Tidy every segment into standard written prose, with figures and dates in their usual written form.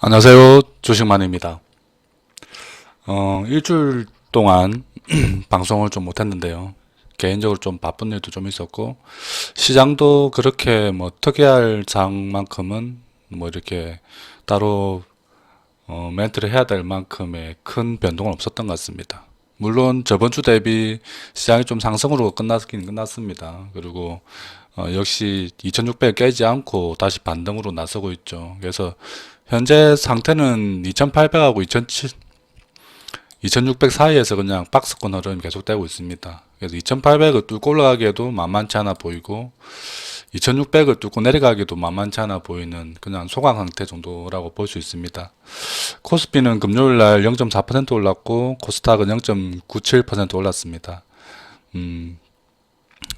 안녕하세요. 주식만입니다. 일주일 동안 방송을 좀 못했는데요. 개인적으로 좀 바쁜 일도 좀 있었고, 시장도 그렇게 뭐 특이할 장만큼은 뭐 이렇게 따로 멘트를 해야 될 만큼의 큰 변동은 없었던 것 같습니다. 물론 저번 주 대비 시장이 좀 상승으로 끝났긴 끝났습니다. 그리고 역시 2600 깨지 않고 다시 반등으로 나서고 있죠. 그래서 현재 상태는 2800하고 2600 사이에서 그냥 박스권 흐름이 계속되고 있습니다. 그래서 2800을 뚫고 올라가기에도 만만치 않아 보이고 2600을 뚫고 내려가기도 만만치 않아 보이는 그냥 소강 상태 정도라고 볼 수 있습니다. 코스피는 금요일날 0.4% 올랐고 코스닥은 0.97% 올랐습니다.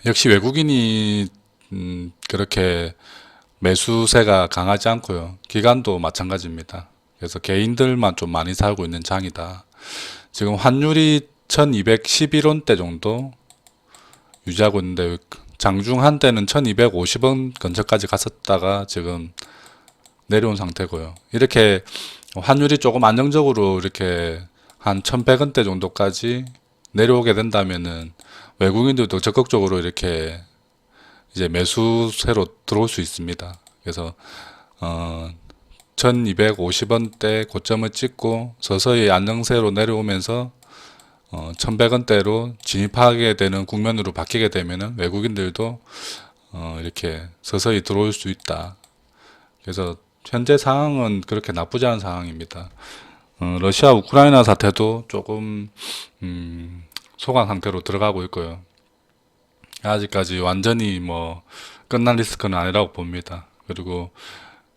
역시 외국인이 그렇게 매수세가 강하지 않고요. 기관도 마찬가지입니다. 그래서 개인들만 좀 많이 살고 있는 장이다. 지금 환율이 1211원대 정도 유지하고 있는데 장중 한때는 1250원 근처까지 갔었다가 지금 내려온 상태고요. 이렇게 환율이 조금 안정적으로 이렇게 한 1100원대 정도까지 내려오게 된다면은 외국인들도 적극적으로 이렇게 이제 매수세로 들어올 수 있습니다. 그래서 1250원대 고점을 찍고 서서히 안정세로 내려오면서 1100원대로 진입하게 되는 국면으로 바뀌게 되면은 외국인들도 이렇게 서서히 들어올 수 있다. 그래서 현재 상황은 그렇게 나쁘지 않은 상황입니다. 러시아 우크라이나 사태도 조금 소강 상태로 들어가고 있고요. 아직까지 완전히 뭐 끝난 리스크는 아니라고 봅니다. 그리고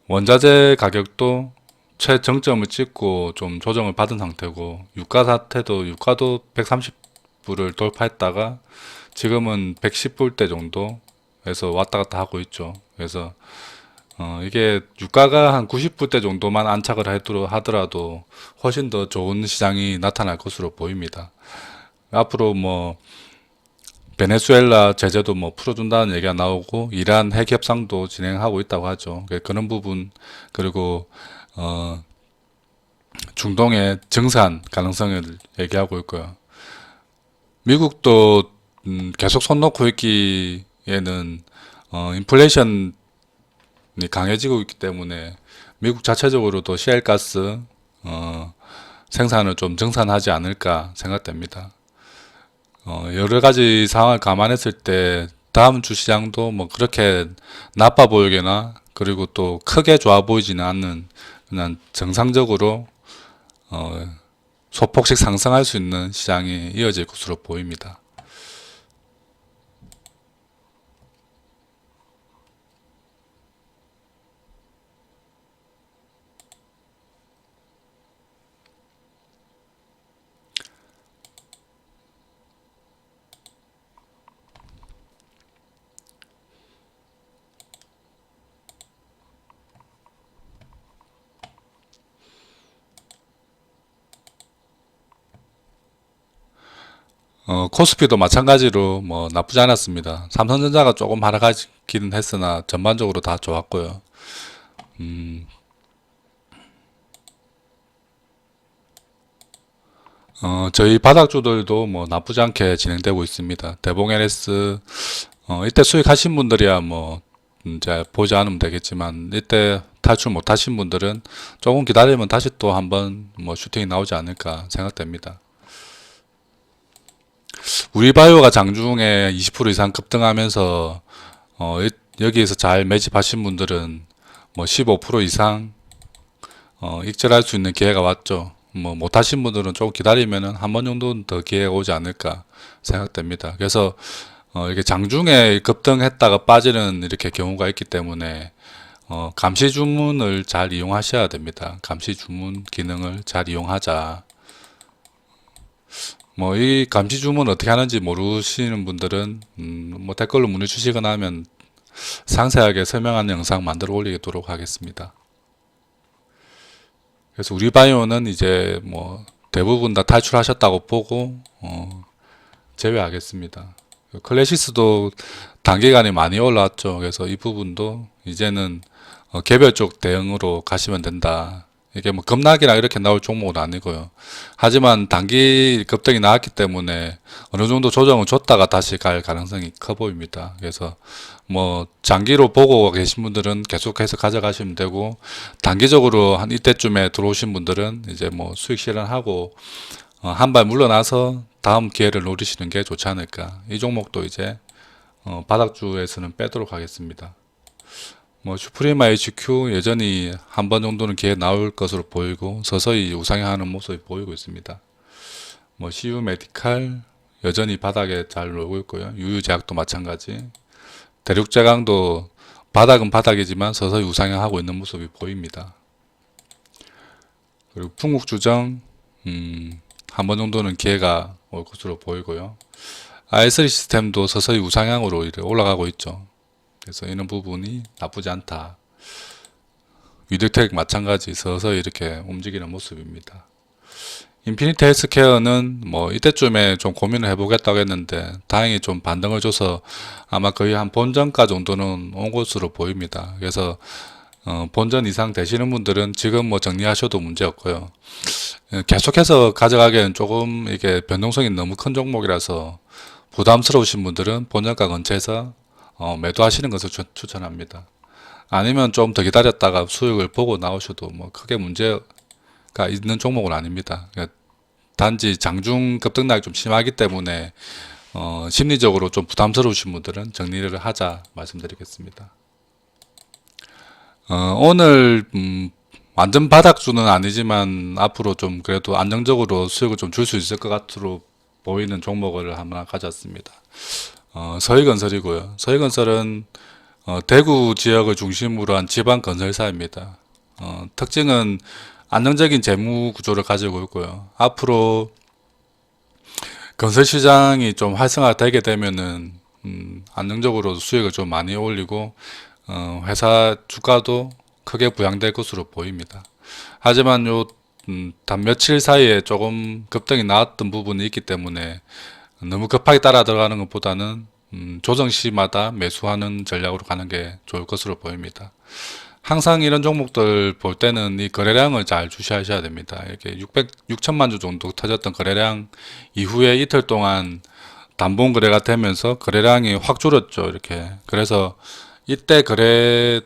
원자재 가격도 최정점을 찍고 좀 조정을 받은 상태고 유가 사태도 유가도 130불을 돌파했다가 지금은 110불대 정도에서 왔다 갔다 하고 있죠. 그래서 이게 유가가 한 90불대 정도만 안착을 하더라도 훨씬 더 좋은 시장이 나타날 것으로 보입니다. 앞으로 뭐 베네수엘라 제재도 뭐 풀어준다는 얘기가 나오고 이란 핵 협상도 진행하고 있다고 하죠. 그런 부분 그리고 중동의 증산 가능성을 얘기하고 있고요. 미국도 계속 손 놓고 있기에는 인플레이션이 강해지고 있기 때문에 미국 자체적으로도 시엘가스 생산을 좀 증산하지 않을까 생각됩니다. 여러 가지 상황을 감안했을 때 다음 주 시장도 뭐 그렇게 나빠 보이거나 그리고 또 크게 좋아 보이지는 않는 그냥 정상적으로 소폭씩 상승할 수 있는 시장이 이어질 것으로 보입니다. 코스피도 마찬가지로 뭐 나쁘지 않았습니다. 삼성전자가 조금 하락하기는 했으나 전반적으로 다 좋았고요. 저희 바닥주들도 뭐 나쁘지 않게 진행되고 있습니다. 대봉 LS 이때 수익하신 분들이야 뭐 이제 보지 않으면 되겠지만 이때 탈출 못하신 분들은 조금 기다리면 다시 또 한번 뭐 슈팅이 나오지 않을까 생각됩니다. 우리바이오가 장중에 20% 이상 급등하면서 여기에서 잘 매집하신 분들은 뭐 15% 이상 익절할 수 있는 기회가 왔죠. 뭐 못하신 분들은 조금 기다리면은 한 번 정도는 더 기회가 오지 않을까 생각됩니다. 그래서 이게 장중에 급등했다가 빠지는 이렇게 경우가 있기 때문에 감시 주문을 잘 이용하셔야 됩니다. 감시 주문 기능을 잘 이용하자. 뭐 이 감시 주문 어떻게 하는지 모르시는 분들은 뭐 댓글로 문의 주시거나 하면 상세하게 설명하는 영상 만들어 올리도록 하겠습니다. 그래서 우리 바이오는 이제 뭐 대부분 다 탈출하셨다고 보고 제외하겠습니다. 클래시스도 단기간에 많이 올라왔죠. 그래서 이 부분도 이제는 개별적 대응으로 가시면 된다. 이게 뭐 급락이나 이렇게 나올 종목은 아니고요. 하지만 단기 급등이 나왔기 때문에 어느 정도 조정을 줬다가 다시 갈 가능성이 커 보입니다. 그래서 뭐 장기로 보고 계신 분들은 계속해서 가져가시면 되고, 단기적으로 한 이때쯤에 들어오신 분들은 이제 뭐 수익 실현하고 한 발 물러나서 다음 기회를 노리시는 게 좋지 않을까. 이 종목도 이제 바닥주에서는 빼도록 하겠습니다. 뭐 슈프리마 HQ 여전히 한 번 정도는 기회 나올 것으로 보이고 서서히 우상향하는 모습이 보이고 있습니다. 뭐 CU 메디칼 여전히 바닥에 잘 놀고 있고요. 유유제약도 마찬가지. 대륙제강도 바닥은 바닥이지만 서서히 우상향하고 있는 모습이 보입니다. 그리고 풍국주정 한 번 정도는 기회가 올 것으로 보이고요. i3 시스템도 서서히 우상향으로 올라가고 있죠. 그래서 이런 부분이 나쁘지 않다. 위드텍 마찬가지 서서히 이렇게 움직이는 모습입니다. 인피니트 헬스케어는 뭐 이때쯤에 좀 고민을 해보겠다고 했는데 다행히 좀 반등을 줘서 아마 거의 한 본전가 정도는 온 것으로 보입니다. 그래서 본전 이상 되시는 분들은 지금 뭐 정리하셔도 문제 없고요. 계속해서 가져가기에는 조금 이게 변동성이 너무 큰 종목이라서 부담스러우신 분들은 본전가 근처에서 매도하시는 것을 추천합니다. 아니면 좀 더 기다렸다가 수익을 보고 나오셔도 뭐 크게 문제가 있는 종목은 아닙니다. 그러니까 단지 장중 급등락이 좀 심하기 때문에 심리적으로 좀 부담스러우신 분들은 정리를 하자 말씀드리겠습니다. 오늘 완전 바닥주는 아니지만 앞으로 좀 그래도 안정적으로 수익을 좀 줄 수 있을 것 같으로 보이는 종목을 하나 가졌습니다. 서희건설이고요. 서희건설은 대구 지역을 중심으로 한 지방 건설사입니다. 특징은 안정적인 재무 구조를 가지고 있고요. 앞으로 건설 시장이 좀 활성화되게 되면은 안정적으로 수익을 좀 많이 올리고 회사 주가도 크게 부양될 것으로 보입니다. 하지만 단 며칠 사이에 조금 급등이 나왔던 부분이 있기 때문에 너무 급하게 따라 들어가는 것보다는 조정 시마다 매수하는 전략으로 가는 게 좋을 것으로 보입니다. 항상 이런 종목들 볼 때는 이 거래량을 잘 주시하셔야 됩니다. 이렇게 6천만 주 정도 터졌던 거래량 이후에 이틀 동안 단봉 거래가 되면서 거래량이 확 줄었죠. 이렇게. 그래서 이때 거래를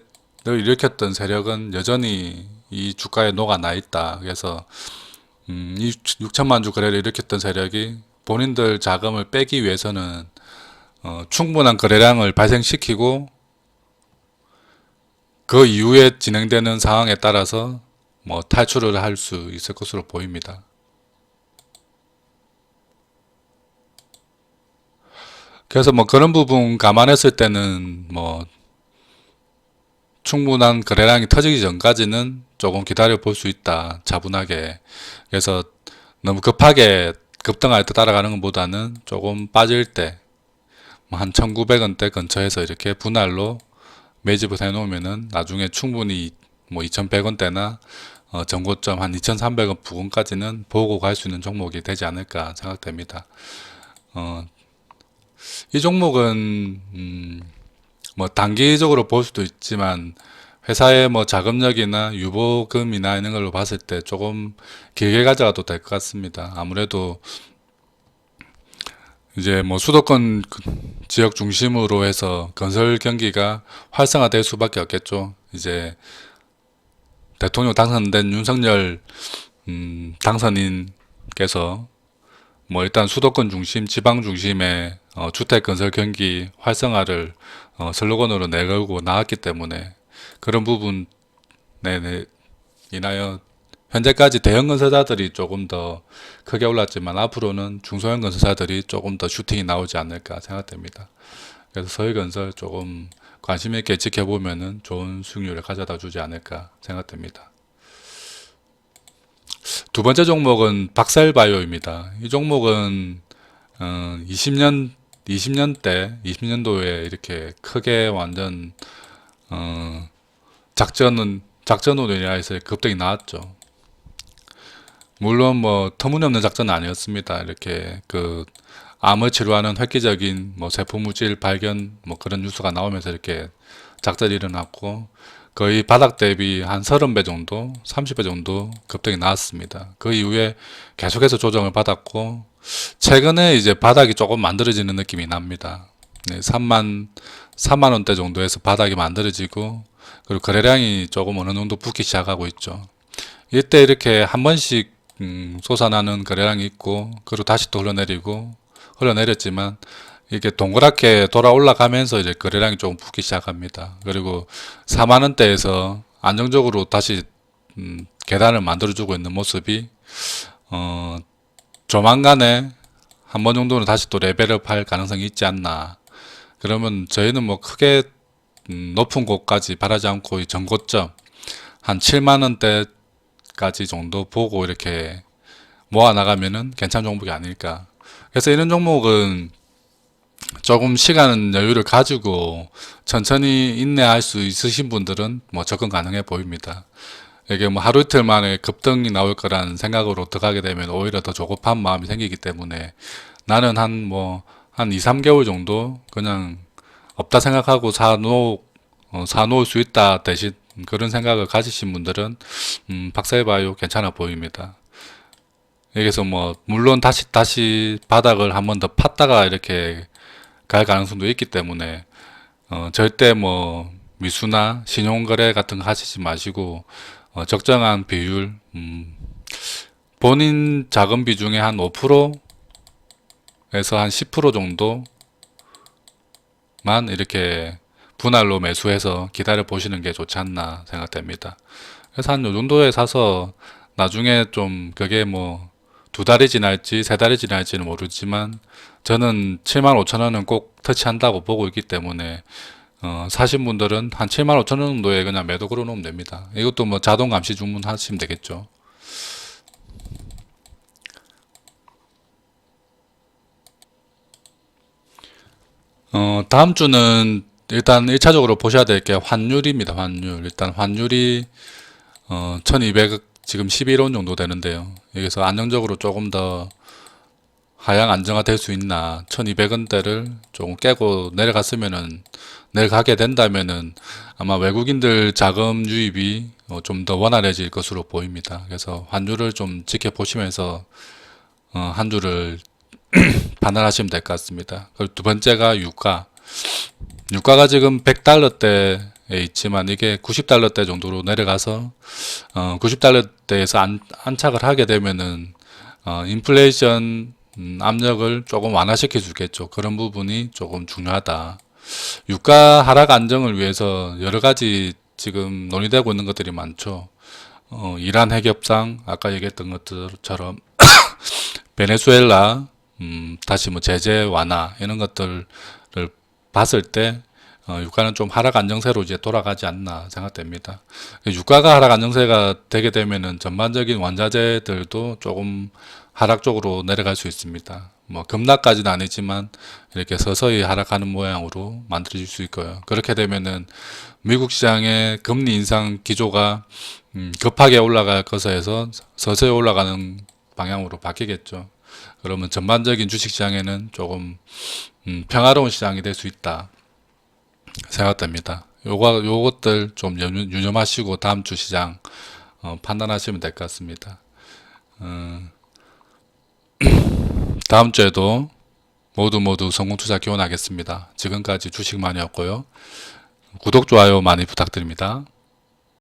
일으켰던 세력은 여전히 이 주가에 녹아나 있다. 그래서 이 6천만 주 거래를 일으켰던 세력이 본인들 자금을 빼기 위해서는 충분한 거래량을 발생시키고 그 이후에 진행되는 상황에 따라서 뭐 탈출을 할 수 있을 것으로 보입니다. 그래서 뭐 그런 부분 감안했을 때는 뭐 충분한 거래량이 터지기 전까지는 조금 기다려 볼 수 있다. 차분하게. 그래서 너무 급하게 급등할 때 따라가는 것보다는 조금 빠질 때 한 1900원대 근처에서 이렇게 분할로 매집을 해 놓으면은 나중에 충분히 뭐 2100원대나 전고점 한 2300원 부근까지는 보고 갈 수 있는 종목이 되지 않을까 생각됩니다. 이 종목은 뭐 단기적으로 볼 수도 있지만 회사의 뭐 자금력이나 유보금이나 이런 걸로 봤을 때 조금 길게 가져가도 될 것 같습니다. 아무래도 이제 뭐 수도권 지역 중심으로 해서 건설 경기가 활성화될 수밖에 없겠죠. 이제 대통령 당선된 윤석열 당선인께서 뭐 일단 수도권 중심, 지방 중심의 주택 건설 경기 활성화를 슬로건으로 내걸고 나왔기 때문에 그런 부분에 인하여 현재까지 대형 건설사들이 조금 더 크게 올랐지만 앞으로는 중소형 건설사들이 조금 더 슈팅이 나오지 않을까 생각됩니다. 그래서 서희건설 조금 관심 있게 지켜보면은 좋은 수익률을 가져다 주지 않을까 생각됩니다. 두 번째 종목은 박셀바이오입니다. 이 종목은 20년도에 이렇게 크게 완전 작전으로 인해서 급등이 나왔죠. 물론 뭐 터무니없는 작전은 아니었습니다. 이렇게 그 암을 치료하는 획기적인 뭐 세포물질 발견 뭐 그런 뉴스가 나오면서 이렇게 작전이 일어났고 거의 바닥 대비 한 30배 정도, 30배 정도 급등이 나왔습니다. 그 이후에 계속해서 조정을 받았고, 최근에 이제 바닥이 조금 만들어지는 느낌이 납니다. 네, 3만 원대 정도에서 바닥이 만들어지고, 그리고 거래량이 조금 어느 정도 붙기 시작하고 있죠. 이때 이렇게 한 번씩 솟아나는 거래량이 있고, 그리고 다시 또 흘러내렸지만, 이게 동그랗게 돌아 올라가면서 이제 거래량이 조금 붙기 시작합니다. 그리고 4만 원대에서 안정적으로 다시 계단을 만들어주고 있는 모습이 조만간에 한 번 정도는 다시 또 레벨업 할 가능성이 있지 않나. 그러면 저희는 뭐 크게 높은 곳까지 바라지 않고 이 전고점 한 7만 원대까지 정도 보고 이렇게 모아 나가면은 괜찮은 종목이 아닐까. 그래서 이런 종목은 조금 시간 여유를 가지고 천천히 인내할 수 있으신 분들은 뭐 접근 가능해 보입니다. 이게 뭐 하루 이틀 만에 급등이 나올 거라는 생각으로 들어가게 되면 오히려 더 조급한 마음이 생기기 때문에 나는 한 2, 3개월 정도 그냥 없다 생각하고 사놓을 수 있다 대신 그런 생각을 가지신 분들은 박사해봐요 괜찮아 보입니다. 여기서 뭐 물론 다시 바닥을 한 번 더 팠다가 이렇게 갈 가능성도 있기 때문에 절대 뭐 미수나 신용거래 같은 거 하시지 마시고 적정한 비율 본인 자금 비중의 한 5%에서 한 10% 정도만 이렇게 분할로 매수해서 기다려 보시는 게 좋지 않나 생각됩니다. 그래서 한 요 정도에 사서 나중에 좀 그게 뭐 2달이 지날지 3달이 지날지는 모르지만 저는 75,000원은 꼭 터치한다고 보고 있기 때문에 사신 분들은 한 75,000원 정도에 그냥 매도 걸어 놓으면 됩니다. 이것도 뭐 자동 감시 주문하시면 되겠죠. 다음 주는 일단 1차적으로 보셔야 될 게 환율입니다. 환율. 일단 환율이 1200 지금 11원 정도 되는데요. 여기서 안정적으로 조금 더 하향 안정화 될 수 있나 1200원대를 조금 깨고 내려가게 된다면은 아마 외국인들 자금 유입이 좀 더 원활해질 것으로 보입니다. 그래서 환율을 좀 지켜보시면서 한 주를 판단하시면 될 것 같습니다. 그리고 두 번째가 유가가 지금 100달러대에 있지만 이게 90달러대 정도로 내려가서 90달러대에서 안착을 하게 되면은 인플레이션 압력을 조금 완화시켜 주겠죠. 그런 부분이 조금 중요하다. 유가 하락 안정을 위해서 여러 가지 지금 논의되고 있는 것들이 많죠. 이란 핵협상, 아까 얘기했던 것들처럼 베네수엘라, 다시 뭐 제재 완화 이런 것들을 봤을 때 유가는 좀 하락 안정세로 이제 돌아가지 않나 생각됩니다. 유가가 하락 안정세가 되게 되면은 전반적인 원자재들도 조금 하락 쪽으로 내려갈 수 있습니다. 뭐 급락까지는 아니지만 이렇게 서서히 하락하는 모양으로 만들어질 수 있고요. 그렇게 되면은 미국 시장의 금리 인상 기조가 급하게 올라갈 것에서 서서히 올라가는 방향으로 바뀌겠죠. 그러면 전반적인 주식시장에는 조금 평화로운 시장이 될 수 있다 생각됩니다. 요것들 좀 유념하시고 다음 주 시장 판단하시면 될 것 같습니다. 다음 주에도 모두 성공 투자 기원하겠습니다. 지금까지 주식만이었고요. 구독, 좋아요 많이 부탁드립니다.